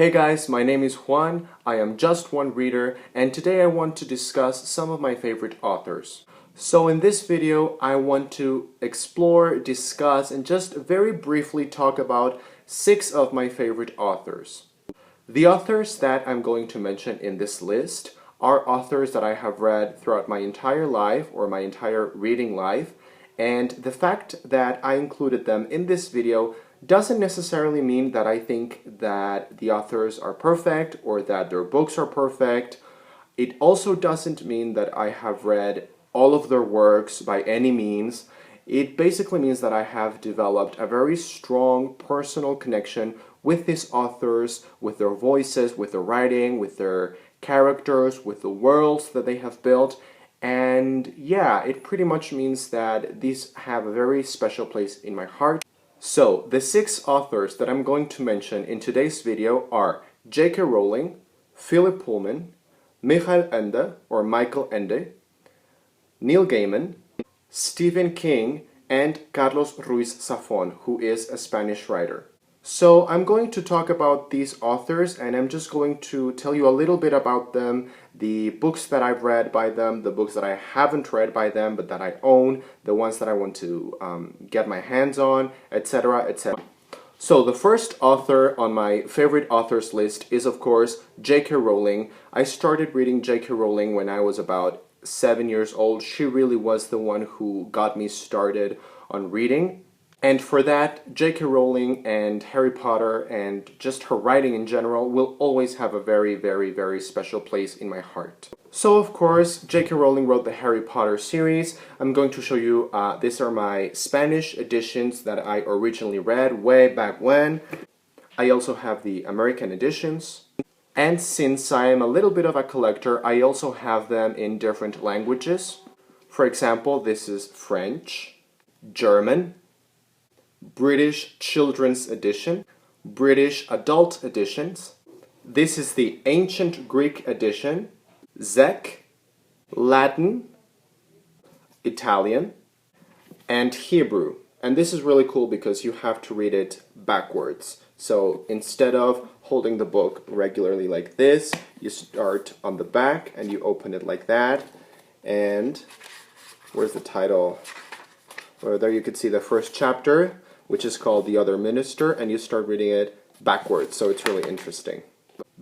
Hey guys, my name is Juan, I am just one reader, and today I want to discuss some of my favorite authors. So in this video, I want to explore, discuss, and just very briefly talk about 6 of my favorite authors. The authors that I'm going to mention in this list are authors that I have read throughout my entire life or my entire reading life, and the fact that I included them in this video doesn't necessarily mean that I think that the authors are perfect or that their books are perfect. It also doesn't mean that I have read all of their works by any means. It basically means that I have developed a very strong personal connection with these authors, with their voices, with their writing, with their characters, with the worlds that they have built. And yeah, it pretty much means that these have a very special place in my heart. So, the 6 authors that I'm going to mention in today's video are J.K. Rowling, Philip Pullman, Michael Ende, or Michael Ende, Neil Gaiman, Stephen King, and Carlos Ruiz Zafón, who is a Spanish writer. So, I'm going to talk about these authors, and I'm just going to tell you a little bit about them, the books that I've read by them, the books that I haven't read by them but that I own, the ones that I want to get my hands on, etc., etc. So the first author on my favorite authors list is, of course, J.K. Rowling. I started reading J.K. Rowling when I was about 7 years old. She really was the one who got me started on reading. And for that, J.K. Rowling and Harry Potter and just her writing in general will always have a very, very, very special place in my heart. So of course, J.K. Rowling wrote the Harry Potter series. I'm going to show you, these are my Spanish editions that I originally read way back when. I also have the American editions. And since I am a little bit of a collector, I also have them in different languages. For example, this is French, German, British Children's Edition, British Adult Editions. This is the Ancient Greek Edition, Czech, Latin, Italian, and Hebrew. And this is really cool because you have to read it backwards. So instead of holding the book regularly like this, you start on the back and you open it like that. And where's the title? Well, there you could see the first chapter, which is called The Other Minister, and you start reading it backwards, so it's really interesting.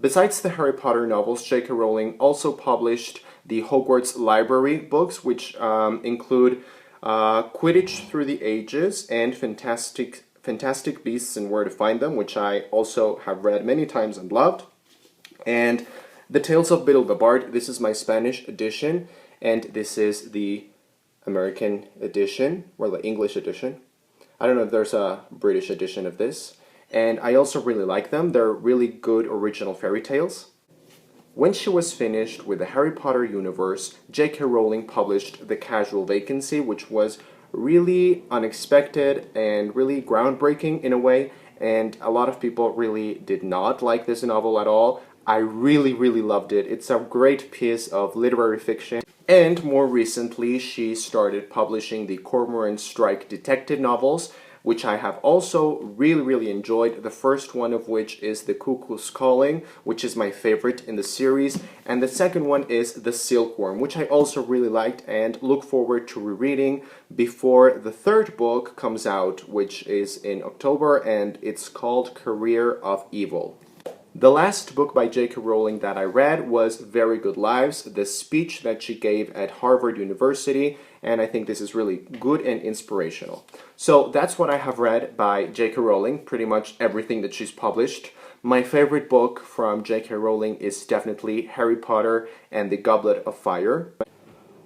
Besides the Harry Potter novels, J.K. Rowling also published the Hogwarts Library books, which include Quidditch Through the Ages and Fantastic Beasts and Where to Find Them, which I also have read many times and loved. And The Tales of Biddle the Bard, this is my Spanish edition, and this is the American edition, or the English edition. I don't know if there's a British edition of this. And I also really like them. They're really good original fairy tales. When she was finished with the Harry Potter universe, J.K. Rowling published The Casual Vacancy, which was really unexpected and really groundbreaking in a way. And a lot of people really did not like this novel at all. I really, really loved it. It's a great piece of literary fiction. And more recently, she started publishing the Cormoran Strike detective novels, which I have also really, really enjoyed. The first one of which is The Cuckoo's Calling, which is my favorite in the series. And the second one is The Silkworm, which I also really liked and look forward to rereading before the third book comes out, which is in October, and it's called Career of Evil. The last book by J.K. Rowling that I read was Very Good Lives, the speech that she gave at Harvard University, and I think this is really good and inspirational. So that's what I have read by J.K. Rowling, pretty much everything that she's published. My favorite book from J.K. Rowling is definitely Harry Potter and the Goblet of Fire.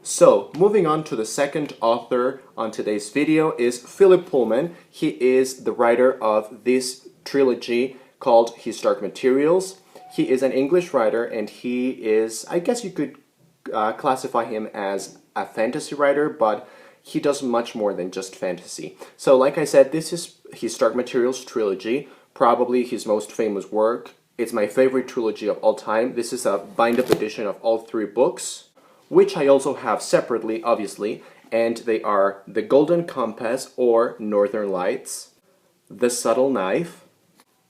So, moving on to the second author on today's video is Philip Pullman. He is the writer of this trilogy called His Dark Materials. He is an English writer, and he is, I guess you could classify him as a fantasy writer, but he does much more than just fantasy. So like I said, this is His Dark Materials trilogy, probably his most famous work. It's my favorite trilogy of all time. This is a bind-up edition of all 3 books, which I also have separately, obviously, and they are The Golden Compass or Northern Lights, The Subtle Knife,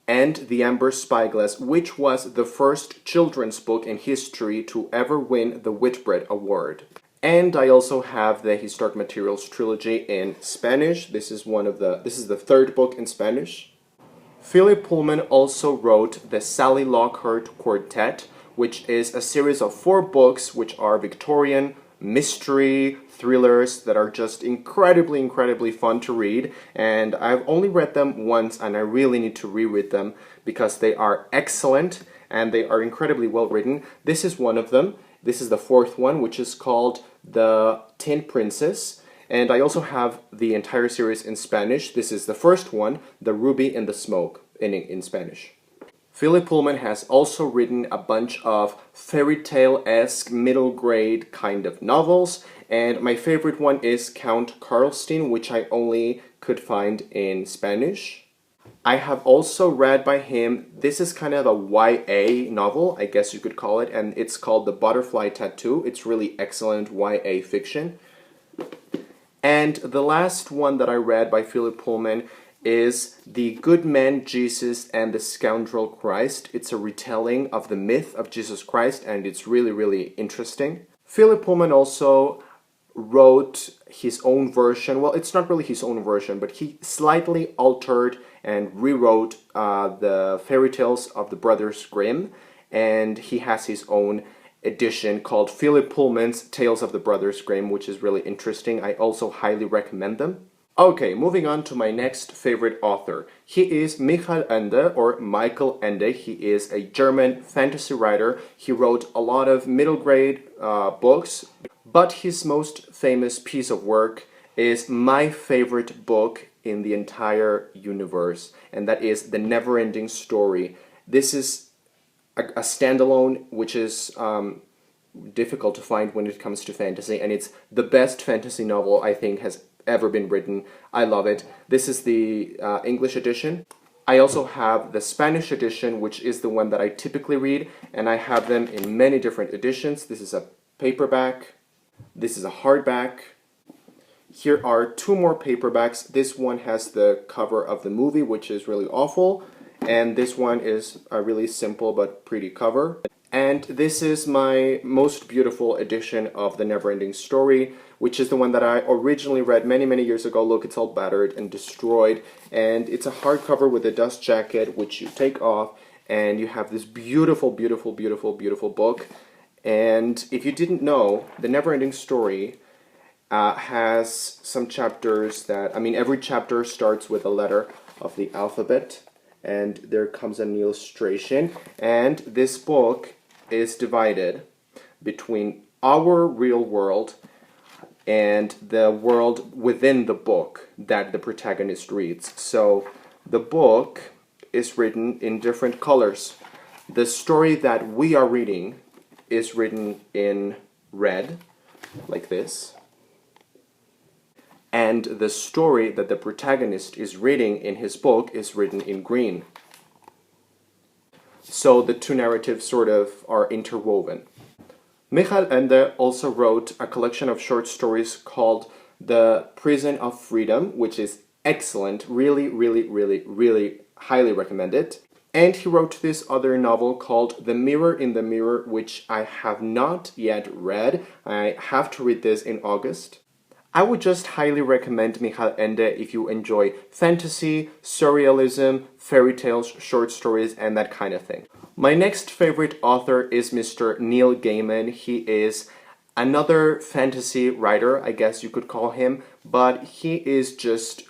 and The Amber Spyglass, which was the first children's book in history to ever win the Whitbread Award. And I also have the Historic Materials trilogy in Spanish. This is the third book in Spanish. Philip Pullman also wrote the Sally Lockhart Quartet, which is a series of 4 books which are Victorian mystery thrillers that are just incredibly fun to read, and I've only read them once and I really need to reread them because they are excellent and they are incredibly well written. This is one of them. This is the 4th one, which is called The Tin Princess, and I also have the entire series in Spanish. This is the first one, The Ruby in the Smoke, in Spanish. Philip Pullman has also written a bunch of fairy tale-esque middle grade kind of novels, and my favorite one is Count Karlstein, which I only could find in Spanish. I have also read by him, this is kind of a YA novel, I guess you could call it, and it's called The Butterfly Tattoo. It's really excellent YA fiction. And the last one that I read by Philip Pullman is The Good Man Jesus and the Scoundrel Christ. It's a retelling of the myth of Jesus Christ, and it's really interesting. Philip Pullman also wrote his own version. Well, it's not really his own version, but he slightly altered and rewrote the fairy tales of the Brothers Grimm, and he has his own edition called Philip Pullman's Tales of the Brothers Grimm, which is really interesting. I also highly recommend them. Okay, moving on to my next favorite author. He is Michael Ende, or Michael Ende. He is a German fantasy writer. He wrote a lot of middle grade books, but his most famous piece of work is my favorite book in the entire universe, and that is The Neverending Story. This is a standalone, which is difficult to find when it comes to fantasy, and it's the best fantasy novel I think has ever been written. I love it. This is the English edition. I also have the Spanish edition, which is the one that I typically read, and I have them in many different editions. This is a paperback. This is a hardback. Here are 2 more paperbacks. This one has the cover of the movie, which is really awful, and this one is a really simple but pretty cover. And this is my most beautiful edition of The Neverending Story, which is the one that I originally read many years ago. Look, it's all battered and destroyed, and it's a hardcover with a dust jacket, which you take off, and you have this beautiful book. And if you didn't know, The Neverending Story has some chapters that, every chapter starts with a letter of the alphabet, and there comes an illustration, and this book is divided between our real world and the world within the book that the protagonist reads. So the book is written in different colors. The story that we are reading is written in red, like this. And the story that the protagonist is reading in his book is written in green. So the 2 narratives sort of are interwoven. Michael Ende also wrote a collection of short stories called The Prison of Freedom, which is excellent, really highly recommended. And he wrote this other novel called The Mirror in the Mirror, which I have not yet read. I have to read this in August. I would just highly recommend Michael Ende if you enjoy fantasy, surrealism, fairy tales, short stories, and that kind of thing. My next favorite author is Mr. Neil Gaiman. He is another fantasy writer, I guess you could call him, but he is just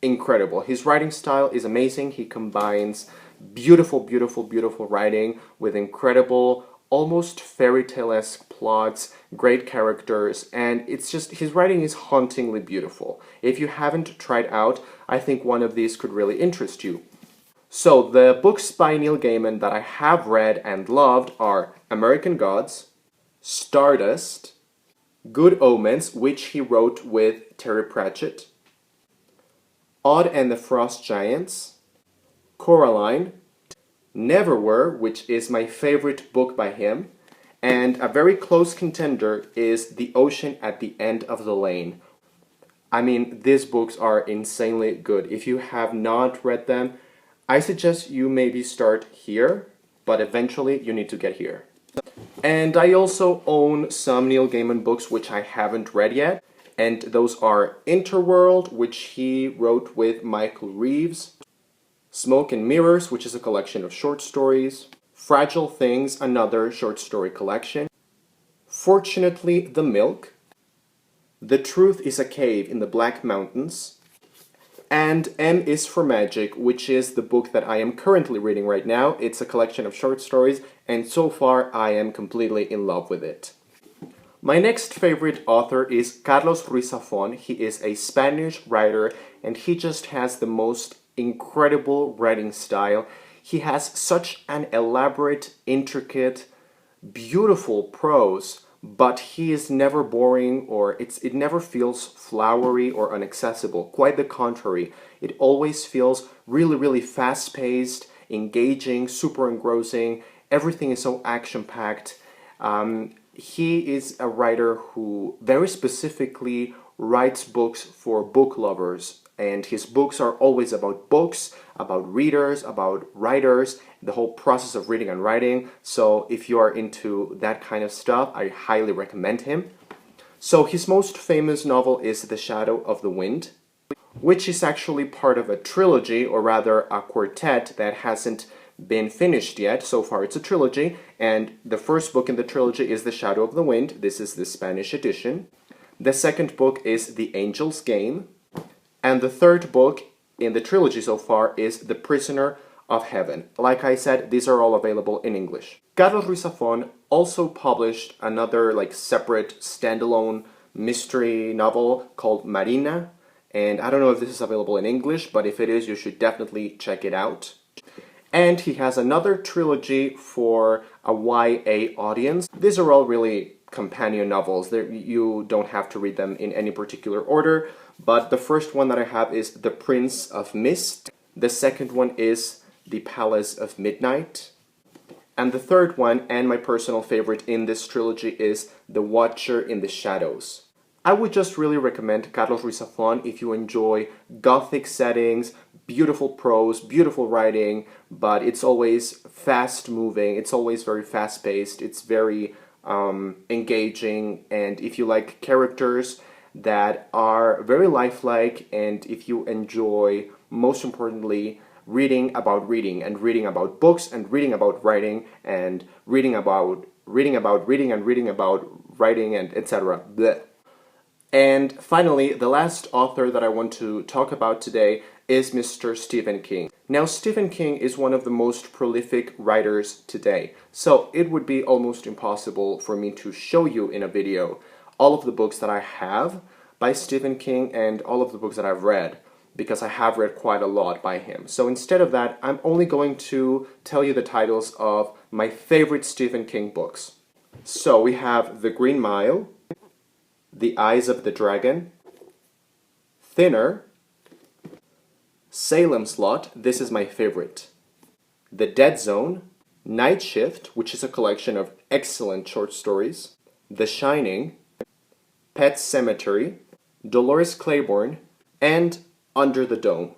incredible. His writing style is amazing. He combines beautiful writing with incredible, almost fairy tale-esque plots, great characters, and it's just, his writing is hauntingly beautiful. If you haven't tried out, I think one of these could really interest you. So the books by Neil Gaiman that I have read and loved are American Gods, Stardust, Good Omens, which he wrote with Terry Pratchett, Odd and the Frost Giants, Coraline, Neverwhere, which is my favorite book by him, and a very close contender is The Ocean at the End of the Lane. These books are insanely good. If you have not read them, I suggest you maybe start here, but eventually you need to get here. And I also own some Neil Gaiman books which I haven't read yet, and those are Interworld, which he wrote with Michael Reeves, Smoke and Mirrors, which is a collection of short stories, Fragile Things, another short story collection, Fortunately the Milk, The Truth is a Cave in the Black Mountains, and M is for Magic, which is the book that I am currently reading right now. It's a collection of short stories, and so far I am completely in love with it. My next favorite author is Carlos Ruiz Zafón. He is a Spanish writer, and he just has the most incredible writing style. He has such an elaborate, intricate, beautiful prose, but he is never boring, or it never feels flowery or inaccessible. Quite the contrary. It always feels really, really fast-paced, engaging, super engrossing. Everything is so action-packed. He is a writer who very specifically writes books for book lovers, and his books are always about books, about readers, about writers, the whole process of reading and writing. So if you are into that kind of stuff, I highly recommend him. So his most famous novel is The Shadow of the Wind, which is actually part of a trilogy, or rather a quartet that hasn't been finished yet. So far it's a trilogy, and the first book in the trilogy is The Shadow of the Wind. This is the Spanish edition. The second book is The Angel's Game, and the third book in the trilogy so far is The Prisoner of Heaven. Like I said, these are all available in English. Carlos Ruiz Zafón also published another separate standalone mystery novel called Marina, and I don't know if this is available in English, but if it is, you should definitely check it out. And he has another trilogy for a YA audience. These are all really companion novels. You don't have to read them in any particular order, but the first one that I have is The Prince of Mist. The second one is The Palace of Midnight. And the third one, and my personal favorite in this trilogy, is The Watcher in the Shadows. I would just really recommend Carlos Ruiz Zafón if you enjoy gothic settings, beautiful prose, beautiful writing, but it's always fast-moving, it's always very fast-paced, it's very engaging, and if you like characters that are very lifelike, and if you enjoy, most importantly, reading about reading, and reading about books, and reading about writing, and reading about reading and reading about writing, and etc. And finally, the last author that I want to talk about today is Mr. Stephen King. Now, Stephen King is one of the most prolific writers today, so it would be almost impossible for me to show you in a video all of the books that I have by Stephen King and all of the books that I've read, because I have read quite a lot by him. So instead of that, I'm only going to tell you the titles of my favorite Stephen King books. So we have The Green Mile, The Eyes of the Dragon, Thinner, Salem's Lot, this is my favorite, The Dead Zone, Night Shift, which is a collection of excellent short stories, The Shining, Pet Sematary, Dolores Claiborne, and Under the Dome.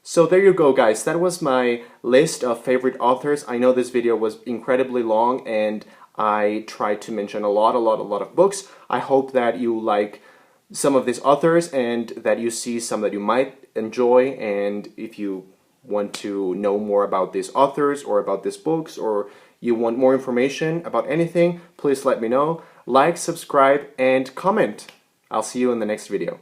So there you go, guys. That was my list of favorite authors. I know this video was incredibly long, and I tried to mention a lot of books. I hope that you like some of these authors and that you see some that you might enjoy, and if you want to know more about these authors or about these books, or you want more information about anything, please let me know. Like, subscribe, and comment. I'll see you in the next video.